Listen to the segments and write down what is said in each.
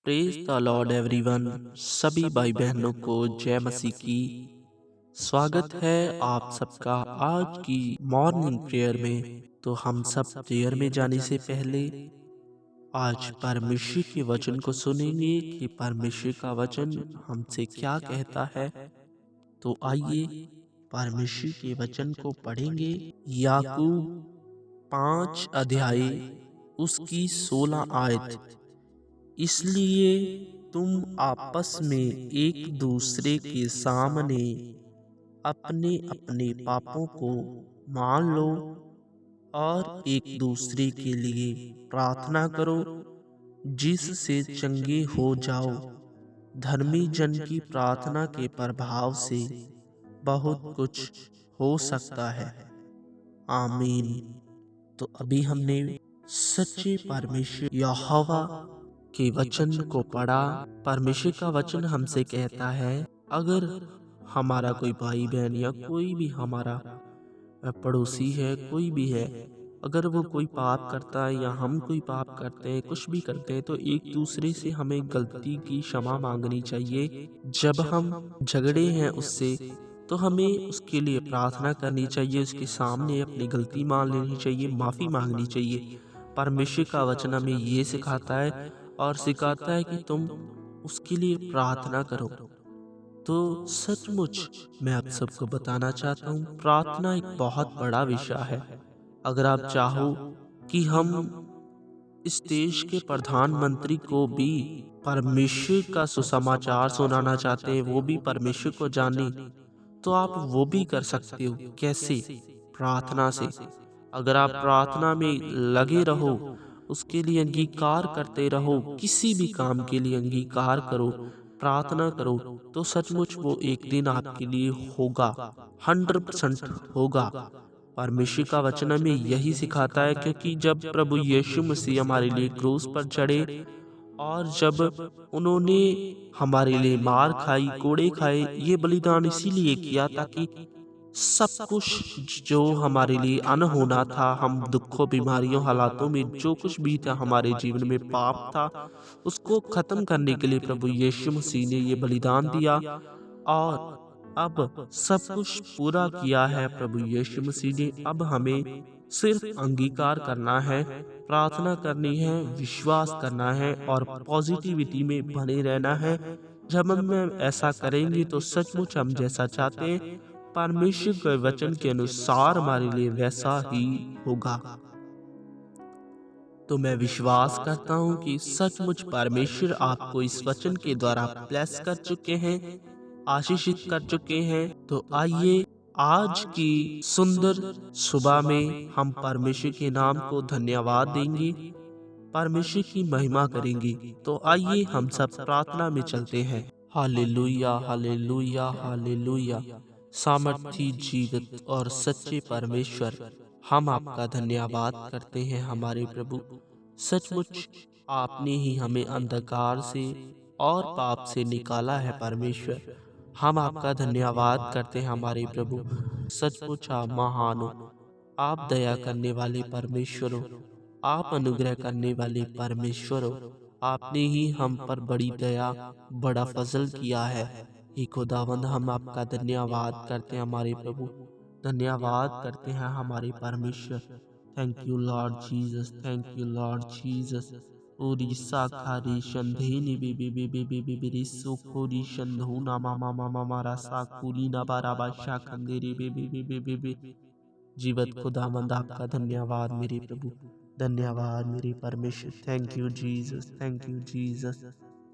Praise the Lord everyone. सभी भाई बहनों को जय मसीह की। स्वागत है आप सबका आज की मॉर्निंग प्रेयर में। तो हम सब प्रेयर में जाने से पहले आज परमेश्वर के वचन को सुनेंगे कि परमेश्वर का वचन हमसे क्या कहता है। तो आइए परमेश्वर के वचन को पढ़ेंगे। याकूब 5 अध्याय उसकी 16 आयत। इसलिए तुम आपस में एक दूसरे के सामने अपने अपने पापों को मान लो और एक दूसरे के लिए प्रार्थना करो जिससे चंगे हो जाओ। धर्मी जन की प्रार्थना के प्रभाव से बहुत कुछ हो सकता है। आमीन। तो अभी हमने सच्चे परमेश्वर यहोवा के वचन को पढ़ा। परमेश्वर का वचन हमसे कहता है, अगर हमारा कोई भाई बहन या कोई भी हमारा पड़ोसी है, कोई भी है, अगर वो कोई पाप करता है या हम कोई पाप करते हैं, कुछ भी करते हैं, तो एक दूसरे से हमें गलती की क्षमा मांगनी चाहिए। जब हम झगड़े हैं उससे, तो हमें उसके लिए प्रार्थना करनी चाहिए, उसके सामने अपनी गलती मान लेनी चाहिए, माफ़ी मांगनी चाहिए। परमेश्वर का वचन हमें ये सिखाता है और सिखाता है कि तुम उसके लिए प्रार्थना करो। तो सचमुच मैं आप सबको बताना चाहता हूँ, प्रार्थना एक बहुत बड़ा विषय है। अगर आप चाहो कि हम इस देश के प्रधानमंत्री को भी परमेश्वर का सुसमाचार सुनाना चाहते हैं, वो भी परमेश्वर को जाने, तो आप वो भी कर सकते हो। कैसे? प्रार्थना से। अगर आप प्रार्थना में लगे रहो, उसके लिए अंगीकार करते रहो, किसी भी काम के लिए अंगीकार करो, प्रार्थना करो, तो सचमुच वो एक दिन आपके लिए होगा, 100% होगा। परमेश्वर का वचन हमें यही सिखाता है, क्योंकि जब प्रभु यीशु मसीह हमारे लिए क्रूस पर चढ़े और जब उन्होंने हमारे लिए मार खाई, कोड़े खाए, ये बलिदान इसीलिए किया ताकि सब कुछ जो हमारे लिए अनहोना था, हम दुखों, बीमारियों, हालातों में जो कुछ भी था हमारे जीवन में पाप था, उसको खत्म करने के लिए प्रभु यीशु मसीह ने ये बलिदान दिया। और अब सब कुछ पूरा किया है प्रभु यीशु मसीह ने। अब हमें सिर्फ अंगीकार करना है, प्रार्थना करनी है, विश्वास करना है और पॉजिटिविटी में बने रहना है। जब हम ऐसा करेंगे तो सचमुच हम जैसा चाहते हैं, परमेश्वर के वचन के अनुसार हमारे लिए वैसा ही होगा। तो मैं विश्वास करता हूँ कि सचमुच परमेश्वर आपको इस वचन के द्वारा ब्लेस कर चुके हैं, आशीषित कर चुके हैं। तो आइए आज की सुंदर सुबह में हम परमेश्वर के नाम को धन्यवाद देंगे, परमेश्वर की महिमा करेंगे। तो आइए हम सब प्रार्थना में चलते हैं। Hallelujah, hallelujah, hallelujah. सामर्थी, जीवित और सच्चे परमेश्वर, हम आपका धन्यवाद करते हैं हमारे प्रभु। सचमुच आपने ही हमें अंधकार से और पाप से निकाला है परमेश्वर। हम आपका धन्यवाद करते हैं हमारे प्रभु। सचमुच आप महान हो, आप दया करने वाले परमेश्वर हो, आप अनुग्रह करने वाले परमेश्वर हो। आपने ही हम पर बड़ी दया, बड़ा फजल किया है। हे खुदावंद, हम आपका धन्यवाद करते हैं हमारे प्रभु, धन्यवाद करते हैं हमारे परमेश्वर। Thank you Lord Jesus, thank you Lord Jesus. ओरिसा खारी शंधेनी बेबी बेबी बेबी बेरी सोखोरी शंधु ना मामा मामा मारा साकुरी ना बारा बादशाह खंदेरी बेबी बेबी बेबी। जीवत खुदावंद आपका धन्यवाद मेरे प्रभु, धन्यवाद मेरे परमेश्वर। Thank you Jesus, thank you Jesus.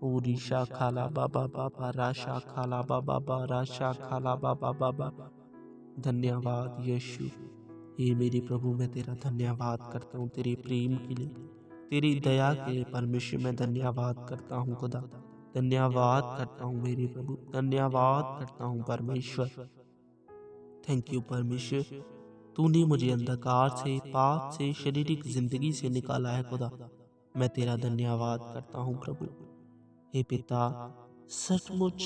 ओरिशा खाला बाबा बाबा राशा खाला बाबा बा राशा खाला बाबा बाबा। धन्यवाद यीशु। हे मेरे प्रभु, मैं तेरा धन्यवाद करता हूँ तेरे प्रेम के लिए, तेरी दया के लिए परमेश्वर। मैं धन्यवाद करता हूँ खुदा, धन्यवाद करता हूँ मेरे प्रभु, धन्यवाद करता हूँ परमेश्वर। थैंक यू परमेश्वर, तूने मुझे अंधकार से, पाप से, शारीरिक जिंदगी से निकाला है खुदा। मैं तेरा धन्यवाद करता हूँ प्रभु। हे पिता, सचमुच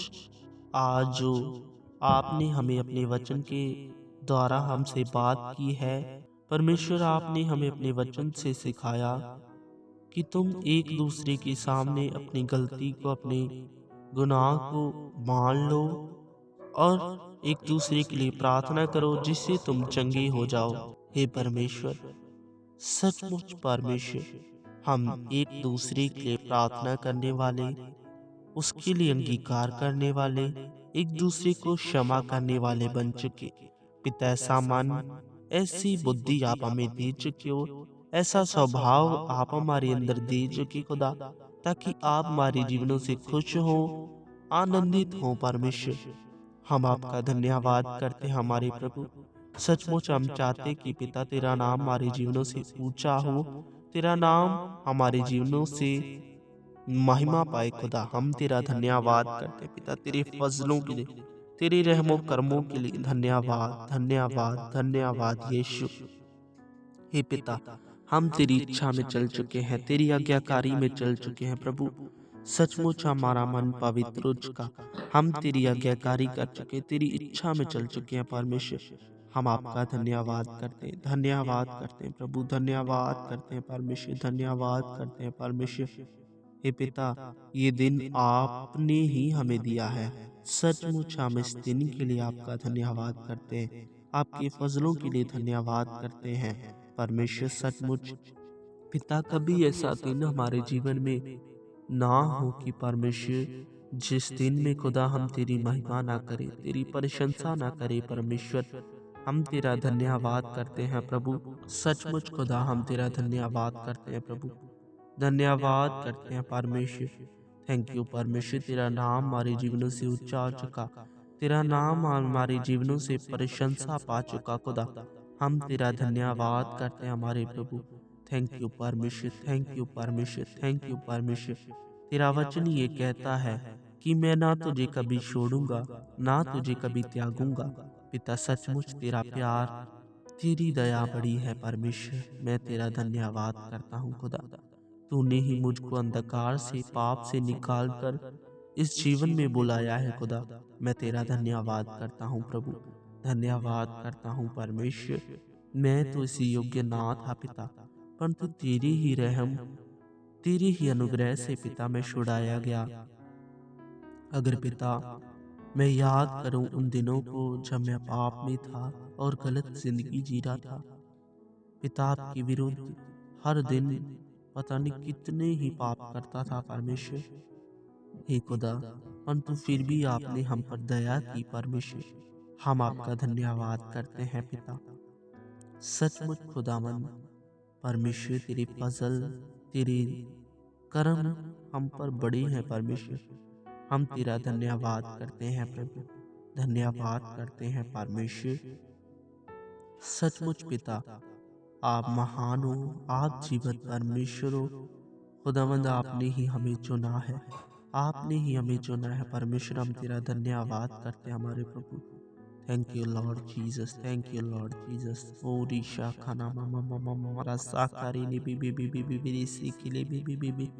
आज जो आपने हमें अपने वचन के द्वारा हमसे बात की है परमेश्वर, आपने हमें अपने वचन से सिखाया कि तुम एक दूसरे के सामने अपनी गलती को, अपने गुनाह को मान लो और एक दूसरे के लिए प्रार्थना करो जिससे तुम चंगे हो जाओ। हे परमेश्वर, सचमुच परमेश्वर, हम एक दूसरे के लिए प्रार्थना करने वाले, उसके लिए अंगीकार करने वाले, एक दूसरे को क्षमा करने वाले बन चुके। पिता, ऐसा मन, ऐसी बुद्धि आप हमें दे चुके हो, ऐसा स्वभाव आप हमारे अंदर दे चुके खुदा, ताकि आप हमारे जीवनों से खुश हो, आनंदित हो। परमेश्वर, हम आपका धन्यवाद करते हैं हमारे प्रभु। सचमुच हम चाहते कि पिता तेरा नाम हमारे जीवनों से ऊंचा हो, तेरा नाम हमारे जीवनों से महिमा पाए। खुदा, हम तेरा धन्यवाद करते हैं पिता, तेरे फजलों के लिए, तेरे रहमो कर्मों के लिए धन्यवाद, धन्यवाद, धन्यवाद यीशु। हे पिता, हम तेरी इच्छा में चल चुके हैं, तेरी आज्ञाकारी में चल चुके हैं प्रभु। सचमुच हमारा मन पवित्र हो चुका, हम तेरी आज्ञाकारी कर चुके, तेरी इच्छा में चल चुके हैं। परमेश्वर, हम आपका धन्यवाद करते हैं, धन्यवाद करते हैं प्रभु, धन्यवाद करते हैं परमेश्वर, धन्यवाद करते हैं परमेश्वर। हे पिता, ये दिन आपने ही हमें दिया है, सचमुच हम इस दिन के लिए आपका धन्यवाद करते हैं, आपके फजलों के लिए धन्यवाद करते हैं परमेश्वर। सचमुच पिता, कभी ऐसा दिन हमारे जीवन में ना हो कि परमेश्वर, जिस दिन में खुदा हम तेरी महिमा ना करें, तेरी प्रशंसा ना करें। परमेश्वर, हम तेरा धन्यवाद करते हैं प्रभु। सचमुच खुदा, हम तेरा धन्यवाद करते हैं प्रभु, धन्यवाद करते हैं परमेश्वर। थैंक यू परमेश्वर, तेरा नाम हमारे जीवनों से ऊंचा हो चुका, तेरा नाम हमारे जीवनों से प्रशंसा पा चुका। खुदा, हम तेरा धन्यवाद करते हैं हमारे प्रभु। थैंक यू परमेश्वर, थैंक यू परमेश्वर, थैंक यू परमेश्वर। तेरा वचन ये कहता है कि मैं ना तुझे कभी छोड़ूंगा, ना तुझे कभी त्यागूंगा। पिता, सचमुच तेरा प्यार, तेरी दया बड़ी है परमेश्वर। मैं तेरा धन्यवाद करता हूँ खुदा, तूने ही मुझको अंधकार से, पाप से निकाल कर इस जीवन में बुलाया है खुदा। मैं तेरा धन्यवाद करता हूँ प्रभु, धन्यवाद करता हूँ परमेश्वर। मैं तो इसी योग्य ना था पिता, परंतु तेरी ही रहम, तेरी ही अनुग्रह से पिता मैं छुड़ाया गया। अगर पिता मैं याद करूं उन दिनों को जब मैं पाप में था और गलत जिंदगी जी रहा था, पिता आपके विरुद्ध हर दिन पता नहीं कितने ही पाप करता था परमेश्वर। हे खुदा, परंतु फिर भी आपने हम पर दया की परमेश्वर। हम आपका धन्यवाद करते हैं पिता। सचमुच खुदावन परमेश्वर, तेरे फजल, तेरे कर्म हम पर बड़े हैं परमेश्वर। हम तेरा धन्यवाद करते हैं प्रभु, धन्यवाद करते हैं परमेश्वर। सचमुच पिता, आप महान हो, आप जीवित परमेश्वर हो। खुदावंद, आपने ही हमें चुना है, आपने ही हमें चुना है परमेश्वर। हम तेरा धन्यवाद करते हैं हमारे प्रभु। Thank you Lord Jesus, thank you Lord Jesus. ओ रीशा खाना मामा मामा मामा साकारी ने बी सीखिले बी।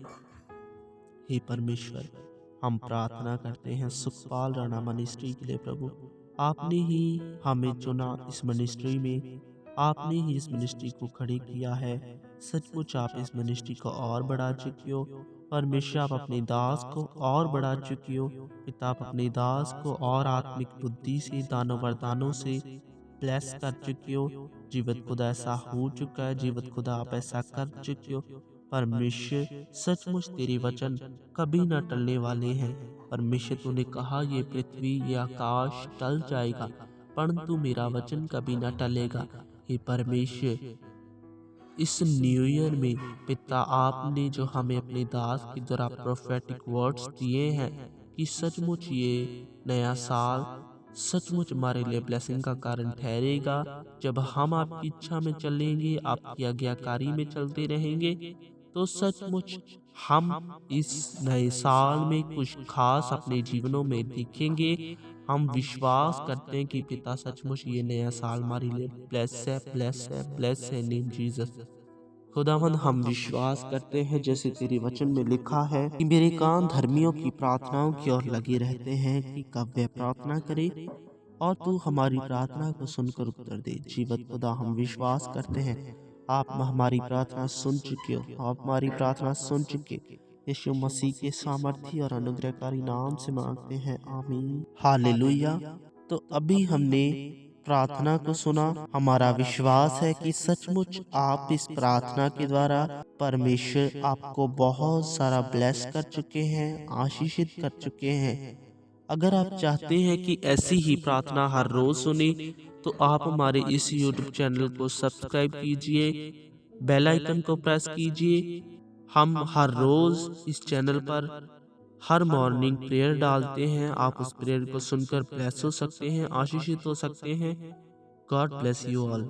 हे परमेश्वर, हम प्रार्थना करते हैं सुखपाल राणा मिनिस्ट्री के लिए प्रभु। आपने ही हमें चुना इस मिनिस्ट्री में, आपने ही इस मिनिस्ट्री को खड़े किया है। सचमुच आप इस मिनिस्ट्री को और बढ़ा चुके हो परमेश्वर। आप अपने दास को और बढ़ा चुके हो पिता, आप अपने दास को और आत्मिक बुद्धि से, दानों वरदानों से ब्लेस कर चुके हो। जीवित खुदा, ऐसा हो चुका है, जीवित खुदा आप ऐसा कर चुके हो परमेश्वर। सचमुच तेरे वचन कभी न टलने वाले हैं परमेश्वर। तूने कहा ये पृथ्वी, ये आकाश टल जाएगा, परंतु मेरा वचन कभी न टलेगा। हे परमेश्वर, इस न्यू ईयर में पिता, आपने जो हमें अपने दास के द्वारा प्रोफेटिक वर्ड्स दिए हैं कि सचमुच ये नया साल सचमुच हमारे लिए ब्लेसिंग का कारण ठहरेगा। जब हम आपकी इच्छा में चलेंगे, आपकी आज्ञाकारी में चलते रहेंगे, तो सचमुच हम इस नए साल में कुछ खास अपने जीवनों में देखेंगे। हम विश्वास करते हैं कि पिता, सचमुच ये नया साल हमारे लिए ब्लेस है, ब्लेस है, ब्लेस है नेम जीसस। खुदावंद, हम विश्वास करते हैं जैसे तेरे वचन में लिखा है कि मेरे कान धर्मियों की प्रार्थनाओं की ओर लगे रहते हैं कि कब वे प्रार्थना करे और तू हमारी प्रार्थना को सुनकर उत्तर दे। जीवत खुदा, हम विश्वास करते हैं आप हमारी प्रार्थना सुन चुके हो, आप हमारी प्रार्थना सुन चुके। यीशु मसीह के सामर्थी और अनुग्रहकारी नाम से मांगते हैं, आमीन, हालेलुया। तो अभी हमने प्रार्थना को सुना। हमारा विश्वास है कि सचमुच आप इस प्रार्थना के द्वारा परमेश्वर आपको बहुत सारा ब्लेस कर चुके हैं, आशीषित कर चुके हैं। अगर आप चाहते हैं कि ऐसी ही प्रार्थना हर रोज सुने तो आप हमारे इस YouTube चैनल को सब्सक्राइब कीजिए, बेल आइकन को प्रेस कीजिए। हम हर रोज इस चैनल पर हर मॉर्निंग प्रेयर डालते हैं। आप उस प्रेयर को सुनकर ब्लेस हो सकते हैं, आशीषित हो सकते हैं। God bless you all.